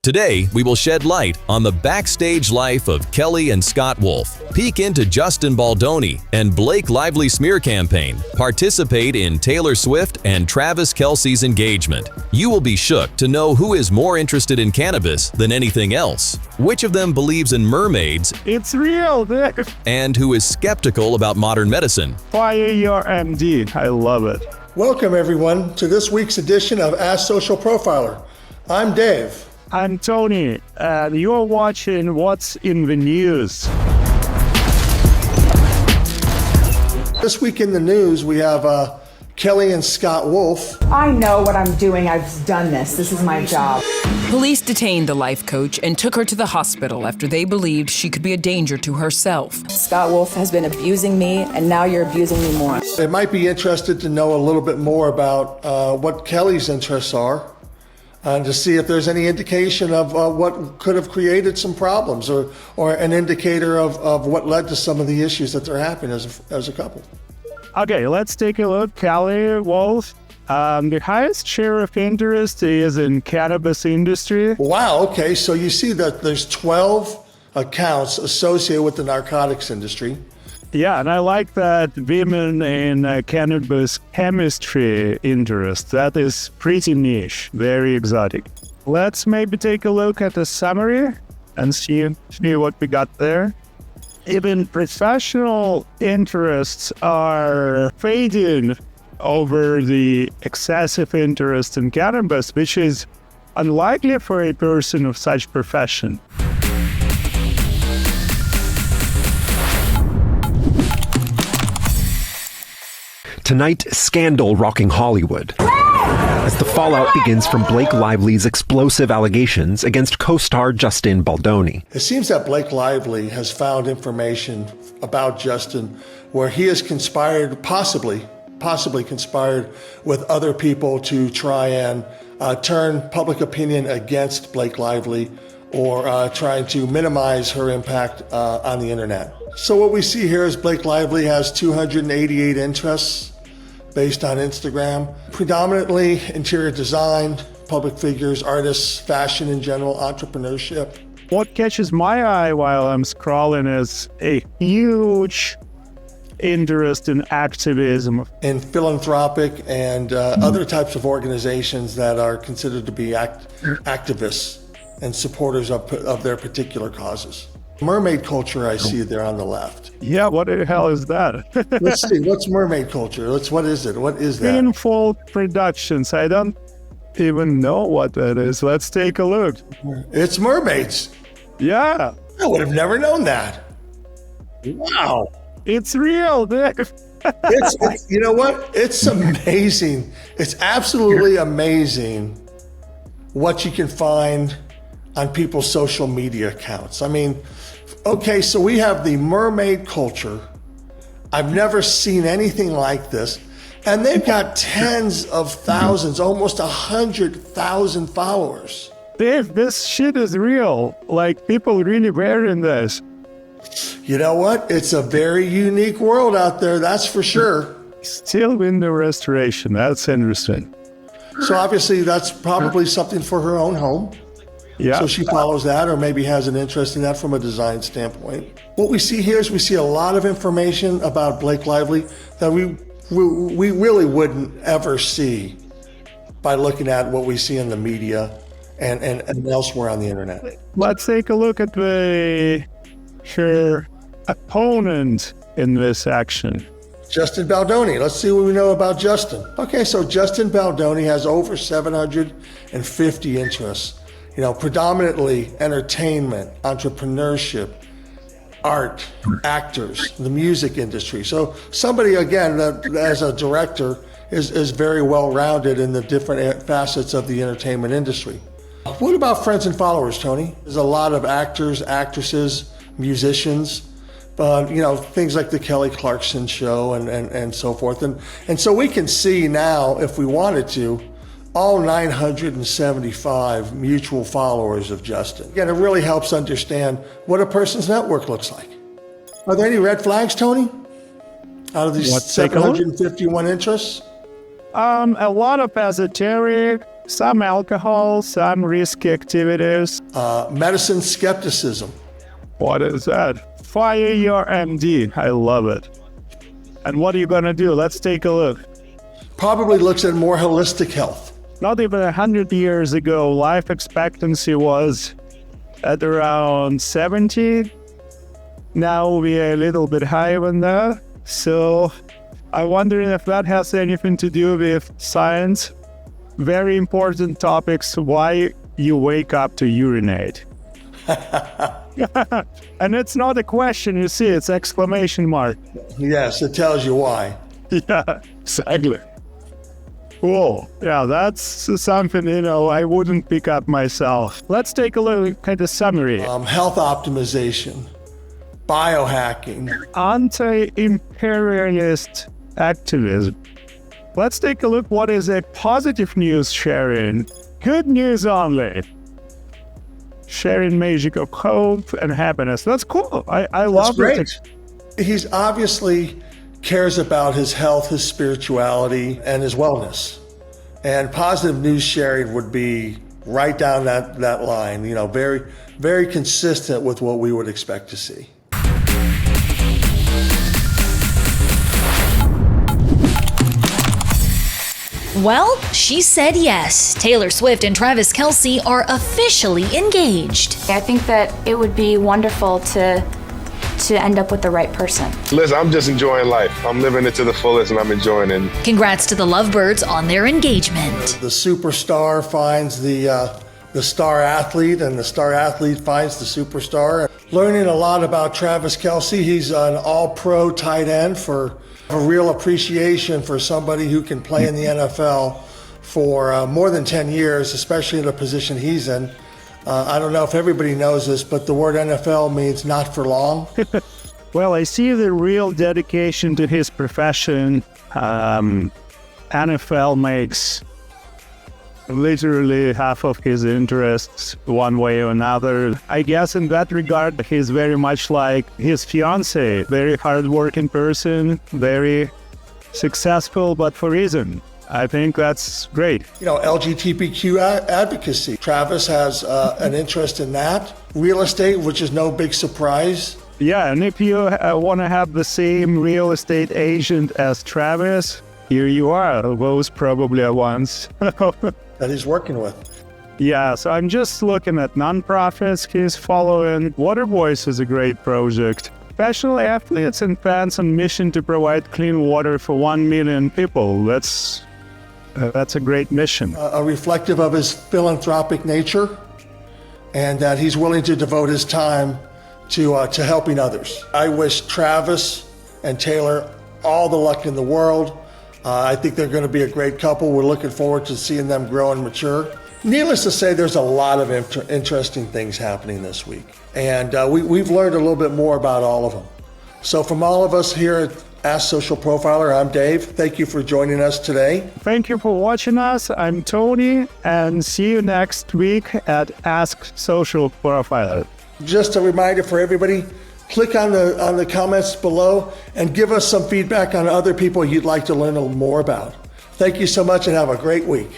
Today, we will shed light on the backstage life of Kelly and Scott Wolf, peek into Justin Baldoni and Blake Lively smear campaign, participate in Taylor Swift and Travis Kelce's engagement. You will be shook to know who is more interested in cannabis than anything else, which of them believes in mermaids, it's real, dude. And who is skeptical about modern medicine. Fire your MD. I love it. Welcome, everyone, to this week's edition of Ask Socialprofiler. I'm Dave. I'm Tony, and you're watching What's in the News. This week in the news, we have Kelly and Scott Wolf. I know what I'm doing. I've done this. This is my job. Police detained the life coach and took her to the hospital after they believed she could be a danger to herself. Scott Wolf has been abusing me, and now you're abusing me more. They might be interested to know a little bit more about what Kelly's interests are, and to see if there's any indication of what could have created some problems or an indicator of what led to some of the issues that they're having as a couple. Okay, let's take a look. Kelly Wolf, the highest share of interest is in cannabis industry. Wow, okay, so you see that there's 12 accounts associated with the narcotics industry. Yeah, and I like that women in cannabis chemistry interest. That is pretty niche, very exotic. Let's maybe take a look at the summary and see what we got there. Even professional interests are fading over the excessive interest in cannabis, which is unlikely for a person of such profession. Tonight, scandal rocking Hollywood as the fallout begins from Blake Lively's explosive allegations against co-star Justin Baldoni. It seems that Blake Lively has found information about Justin where he has conspired, possibly conspired with other people to try and turn public opinion against Blake Lively or trying to minimize her impact on the internet. So what we see here is Blake Lively has 288 interests based on Instagram, predominantly interior design, public figures, artists, fashion in general, entrepreneurship. What catches my eye while I'm scrolling is a huge interest in activism. In philanthropic and other types of organizations that are considered to be activists and supporters of their particular causes. Mermaid culture, I see there on the left. Yeah, what the hell is that? Let's see, what's mermaid culture? What is it? What is that? Sinful productions. I don't even know what that is. Let's take a look. It's mermaids. Yeah. I would have never known that. Wow. It's real, Dick. It's you know what? It's amazing. It's absolutely amazing what you can find on people's social media accounts. I mean, okay, so we have the mermaid culture. I've never seen anything like this. And they've got tens of thousands, almost 100,000 followers. Dave, this shit is real. Like, people really wearing this. You know what? It's a very unique world out there, that's for sure. Still window restoration. That's interesting. So obviously that's probably something for her own home. Yeah. So she follows that or maybe has an interest in that from a design standpoint. What we see here is we see a lot of information about Blake Lively that we really wouldn't ever see by looking at what we see in the media and elsewhere on the internet. Let's take a look at her opponent in this action. Justin Baldoni. Let's see what we know about Justin. Okay, so Justin Baldoni has over 750 interests. You know, predominantly entertainment, entrepreneurship, art, actors, the music industry. So somebody, again, that as a director is very well-rounded in the different facets of the entertainment industry. What about friends and followers, Tony? There's a lot of actors, actresses, musicians, you know, things like the Kelly Clarkson show and so forth. And so we can see now, if we wanted to, all 975 mutual followers of Justin. Again, it really helps understand what a person's network looks like. Are there any red flags, Tony, out of these 751 interests? A lot of esoteric, Some alcohol, some risky activities. Medicine skepticism. What is that? Fire your MD. I love it. And what are you gonna do? Let's take a look. Probably looks at more holistic health. Not even 100 years ago, life expectancy was at around 70. Now we are a little bit higher than that. So I wonder if that has anything to do with science. Very important topics, why you wake up to urinate. And it's not a question, you see, it's exclamation mark. Yes, it tells you why. Yeah, exactly. Cool. Yeah, that's something, I wouldn't pick up myself. Let's take a look at the summary. Health optimization, biohacking. Anti-imperialist activism. Let's take a look what is a positive news sharing. Good news only. Sharing magic of hope and happiness. That's cool. I love it. He's obviously cares about his health, his spirituality, and his wellness. And positive news sharing would be right down that line, very, very consistent with what we would expect to see. Well, she said yes. Taylor Swift and Travis Kelce are officially engaged. I think that it would be wonderful to end up with the right person. Listen, I'm just enjoying life. I'm living it to the fullest and I'm enjoying it. Congrats to the lovebirds on their engagement. The superstar finds the star athlete and the star athlete finds the superstar. Learning a lot about Travis Kelce. He's an all-pro tight end for a real appreciation for somebody who can play in the NFL for more than 10 years, especially in the position he's in. I don't know if everybody knows this, but the word NFL means not for long. Well, I see the real dedication to his profession. NFL makes literally half of his interests one way or another. I guess in that regard, he's very much like his fiance, very hardworking person, very successful, but for reason. I think that's great. LGBTQ advocacy. Travis has an interest in that. Real estate, which is no big surprise. Yeah, and if you want to have the same real estate agent as Travis, here you are. Those probably are ones that he's working with. Yeah, so I'm just looking at nonprofits he's following. Water Voice is a great project. Professional athletes and fans on mission to provide clean water for 1 million people. That's a great mission. A reflective of his philanthropic nature, and that he's willing to devote his time to helping others. I wish Travis and Taylor all the luck in the world. I think they're going to be a great couple. We're looking forward to seeing them grow and mature. Needless to say, there's a lot of interesting things happening this week. And we've learned a little bit more about all of them. So from all of us here at Ask Social Profiler, I'm Dave. Thank you for joining us today. Thank you for watching us. I'm Tony, and see you next week at Ask Social Profiler. Just a reminder for everybody, click on the comments below and give us some feedback on other people you'd like to learn a little more about. Thank you so much and have a great week.